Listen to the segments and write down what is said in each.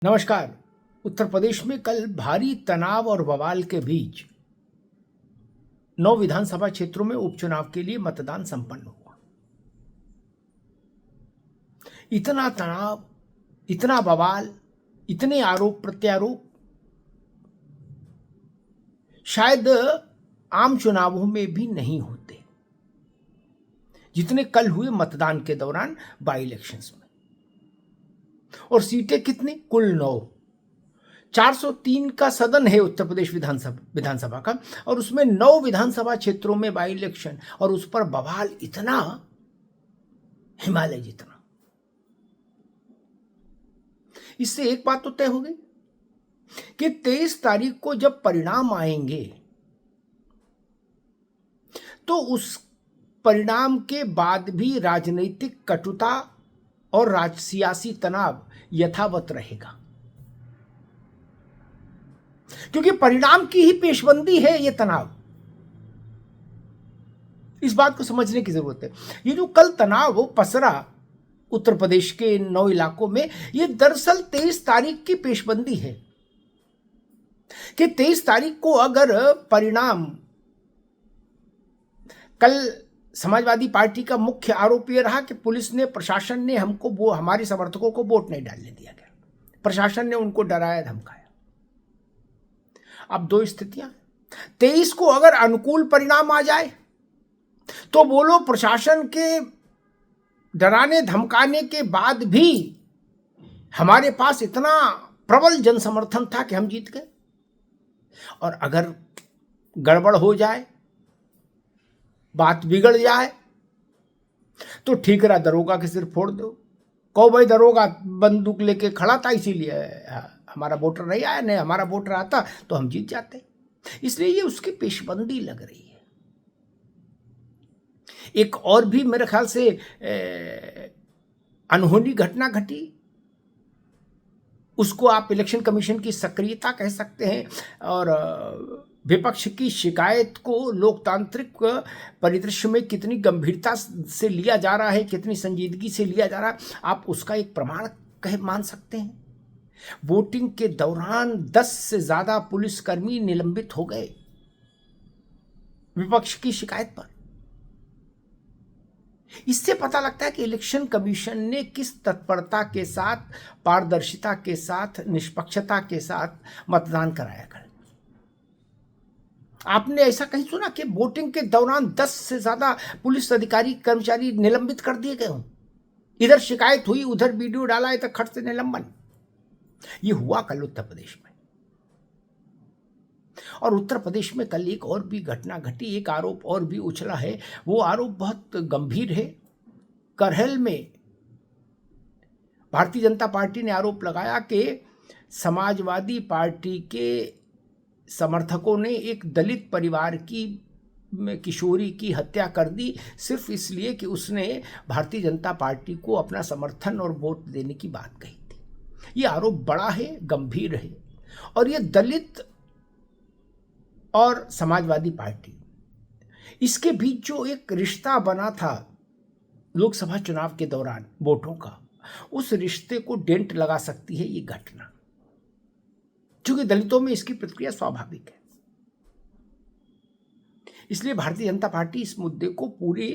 नमस्कार। उत्तर प्रदेश में कल भारी तनाव और बवाल के बीच 9 विधानसभा क्षेत्रों में उपचुनाव के लिए मतदान संपन्न हुआ। इतना तनाव, इतना बवाल, इतने आरोप प्रत्यारोप शायद आम चुनावों में भी नहीं होते, जितने कल हुए मतदान के दौरान बाई इलेक्शंस में। और सीटें कितनी? कुल 9। 403 का सदन है उत्तर प्रदेश विधानसभा का, और उसमें 9 विधानसभा क्षेत्रों में बाई इलेक्शन, और उस पर बवाल इतना, हिमालय जितना। इससे एक बात तो तय हो गई कि 23 तारीख को जब परिणाम आएंगे तो उस परिणाम के बाद भी राजनीतिक कटुता और सियासी तनाव यथावत रहेगा, क्योंकि परिणाम की ही पेशबंदी है ये तनाव। इस बात को समझने की जरूरत है। ये जो कल तनाव पसरा उत्तर प्रदेश के 9 इलाकों में, ये दरअसल 23 तारीख की पेशबंदी है कि 23 तारीख को अगर परिणाम, कल समाजवादी पार्टी का मुख्य आरोप यह रहा कि पुलिस ने, प्रशासन ने हमको, हमारे समर्थकों को वोट नहीं डालने दिया गया, प्रशासन ने उनको डराया धमकाया। अब 2 स्थितियां। 23 को अगर अनुकूल परिणाम आ जाए तो बोलो प्रशासन के डराने धमकाने के बाद भी हमारे पास इतना प्रबल जनसमर्थन था कि हम जीत गए। और अगर गड़बड़ हो जाए, बात बिगड़ जाए, तो ठीकरा दरोगा के सिर फोड़ दो, कहो भाई दरोगा बंदूक लेके खड़ा था इसीलिए हमारा वोटर नहीं आया, नहीं हमारा वोटर आता तो हम जीत जाते। इसलिए ये उसकी पेशबंदी लग रही है। एक और भी मेरे ख्याल से अनहोनी घटना घटी, उसको आप इलेक्शन कमीशन की सक्रियता कह सकते हैं, और विपक्ष की शिकायत को लोकतांत्रिक परिदृश्य में कितनी गंभीरता से लिया जा रहा है, कितनी संजीदगी से लिया जा रहा है, आप उसका एक प्रमाण मान सकते हैं। वोटिंग के दौरान 10 से ज्यादा पुलिसकर्मी निलंबित हो गए विपक्ष की शिकायत पर। इससे पता लगता है कि इलेक्शन कमीशन ने किस तत्परता के साथ, पारदर्शिता के साथ, निष्पक्षता के साथ मतदान कराया कर। आपने ऐसा कहीं सुना कि वोटिंग के दौरान 10 से ज्यादा पुलिस अधिकारी, कर्मचारी निलंबित कर दिए गए हों? इधर शिकायत हुई, उधर वीडियो डाला है तो खट से निलंबन। ये हुआ कल उत्तर प्रदेश में। और उत्तर प्रदेश में कल एक और भी घटना घटी, एक आरोप और भी उछला है। वो आरोप बहुत गंभीर है। करहल में भारतीय जनता पार्टी ने आरोप लगाया कि समाजवादी पार्टी के समर्थकों ने एक दलित परिवार की किशोरी की हत्या कर दी, सिर्फ इसलिए कि उसने भारतीय जनता पार्टी को अपना समर्थन और वोट देने की बात कही थी। ये आरोप बड़ा है, गंभीर है, और ये दलित और समाजवादी पार्टी, इसके बीच जो एक रिश्ता बना था लोकसभा चुनाव के दौरान वोटों का, उस रिश्ते को डेंट लगा सकती है ये घटना, क्योंकि दलितों में इसकी प्रतिक्रिया स्वाभाविक है। इसलिए भारतीय जनता पार्टी इस मुद्दे को पूरी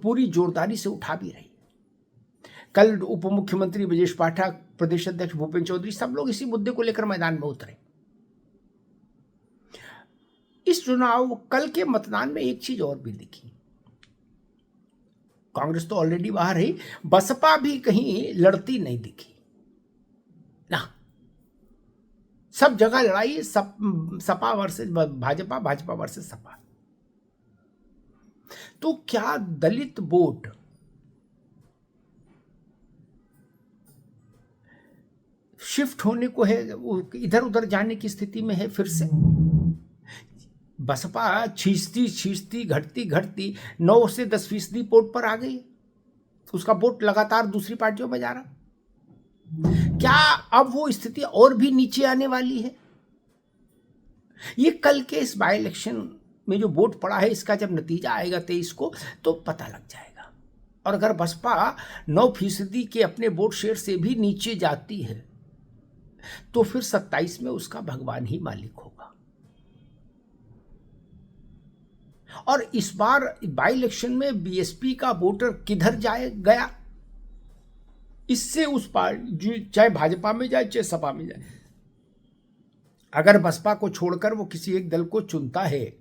पूरी जोरदारी से उठा भी रही है। कल उप मुख्यमंत्री ब्रजेश पाठक, प्रदेश अध्यक्ष भूपेंद्र चौधरी, सब लोग इसी मुद्दे को लेकर मैदान में उतरे। इस चुनाव कल के मतदान में एक चीज और भी दिखी। कांग्रेस तो ऑलरेडी बाहर है, बसपा भी कहीं लड़ती नहीं दिखी ना। सब जगह लड़ाई सपा वर्सेस भाजपा, भाजपा वर्सेस सपा। तो क्या दलित वोट शिफ्ट होने को है, इधर उधर जाने की स्थिति में है फिर से? बसपा छींचती घटती 9 से 10% वोट पर आ गई। उसका वोट लगातार दूसरी पार्टियों में जा रहा। क्या अब वो स्थिति और भी नीचे आने वाली है? ये कल के इस बाई इलेक्शन में जो वोट पड़ा है, इसका जब नतीजा आएगा 23 को तो पता लग जाएगा। और अगर बसपा 9% के अपने वोट शेयर से भी नीचे जाती है तो फिर 27 में उसका भगवान ही मालिक होगा। और इस बार बाई इलेक्शन में बीएसपी का वोटर किधर गया, इससे उस पार्टी, चाहे भाजपा में जाए चाहे सपा में जाए, अगर बसपा को छोड़कर वो किसी एक दल को चुनता है,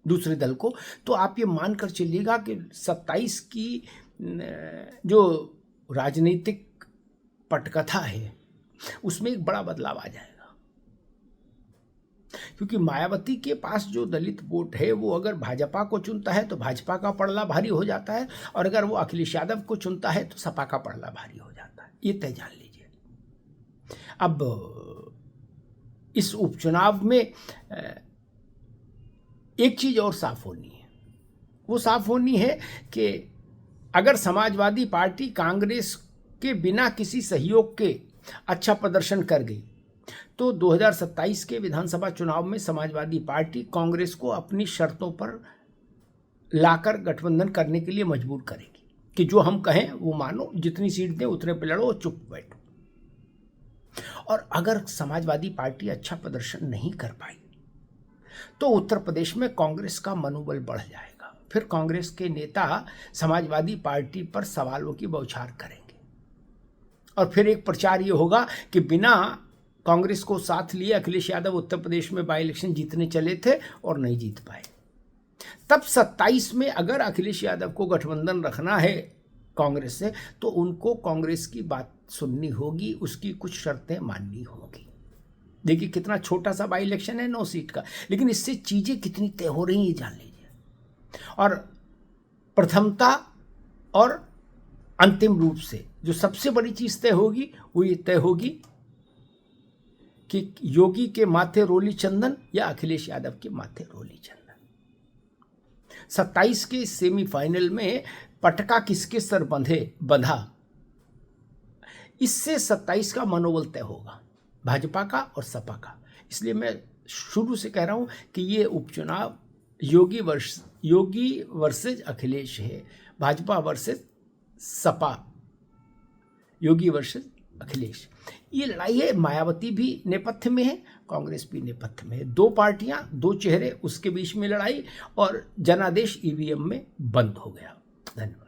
दूसरे दल को, तो आप ये मानकर चलिएगा कि 27 की जो राजनीतिक पटकथा है उसमें एक बड़ा बदलाव आ जाएगा। क्योंकि मायावती के पास जो दलित वोट है वो अगर भाजपा को चुनता है तो भाजपा का पड़ला भारी हो जाता है, और अगर वो अखिलेश यादव को चुनता है तो सपा का पड़ला भारी हो जाता है। ये तय जान लीजिए। अब इस उपचुनाव में एक चीज और साफ होनी है, वो साफ होनी है कि अगर समाजवादी पार्टी कांग्रेस के बिना किसी सहयोग के अच्छा प्रदर्शन कर गई तो 2027 के विधानसभा चुनाव में समाजवादी पार्टी कांग्रेस को अपनी शर्तों पर लाकर गठबंधन करने के लिए मजबूर करेगी कि जो हम कहें वो मानो, जितनी सीट दें उतने पे लड़ो, चुप बैठो। और अगर समाजवादी पार्टी अच्छा प्रदर्शन नहीं कर पाई तो उत्तर प्रदेश में कांग्रेस का मनोबल बढ़ जाएगा। फिर कांग्रेस के नेता समाजवादी पार्टी पर सवालों की बौछार करेंगे और फिर एक प्रचार ये होगा कि बिना कांग्रेस को साथ लिए अखिलेश यादव उत्तर प्रदेश में बाई इलेक्शन जीतने चले थे और नहीं जीत पाए। तब 27 में अगर अखिलेश यादव को गठबंधन रखना है कांग्रेस से तो उनको कांग्रेस की बात सुननी होगी, उसकी कुछ शर्तें माननी होगी। देखिए कितना छोटा सा बाई इलेक्शन है, 9 सीट का, लेकिन इससे चीजें कितनी तय हो रही हैं ये जान लीजिए। और प्रथमता और अंतिम रूप से जो सबसे बड़ी चीज तय होगी वो ये तय होगी कि योगी के माथे रोली चंदन या अखिलेश यादव के माथे रोली चंदन। 27 के सेमीफाइनल में पटका किसके सर बंधा, इससे 27 का मनोबल तय होगा, भाजपा का और सपा का। इसलिए मैं शुरू से कह रहा हूं कि ये उपचुनाव योगी वर्सेज अखिलेश है, भाजपा वर्सेज सपा, योगी वर्सेज अखिलेश। ये लड़ाई है, मायावती भी नेपथ्य में है, कांग्रेस भी नेपथ्य में है। 2 पार्टियां, 2 चेहरे, उसके बीच में लड़ाई, और जनादेश ईवीएम में बंद हो गया। धन्यवाद।